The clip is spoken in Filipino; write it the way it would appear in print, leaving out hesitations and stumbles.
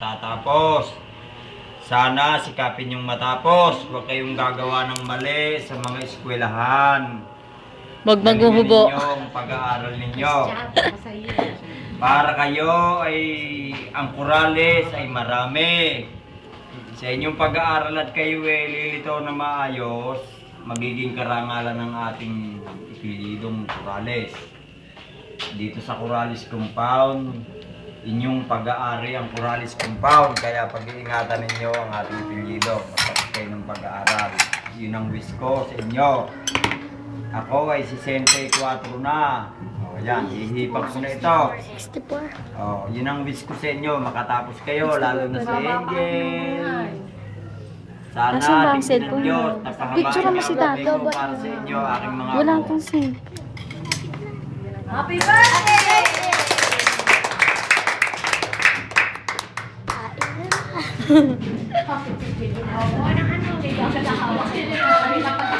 Tatapos. Sana sikapin yung matapos. Huwag kayong gagawa ng mali sa mga eskwelahan. Huwag Galingan maghuhubo. ninyo ang pag-aaral ninyo. Para kayo ay ang kurales ay marami. Sa inyong pag-aaral at kayo ay lilitaw na maayos, magiging karangalan ng ating ipilidong kurales. Dito sa Corrales Compound, inyong pag-aari ang Corrales Compound, kaya pag-iingatan ninyo ang ating apelyido. Matapos kayo ng pag-aaral. Yun ang wish ko sa inyo. Ako ay 64 na. O yan, hihipag ko na ito. 64. O, yun ang wish ko sa inyo. Makatapos kayo, lalo na si Angel. Sana Nasaan ba ang tingnan cellphone nyo, mo? napahabain Picture mo niyo si ang gabi Tato, ko ba't para sa inyo, aking mga wala apo. akong sync. Happy birthday! Kain na.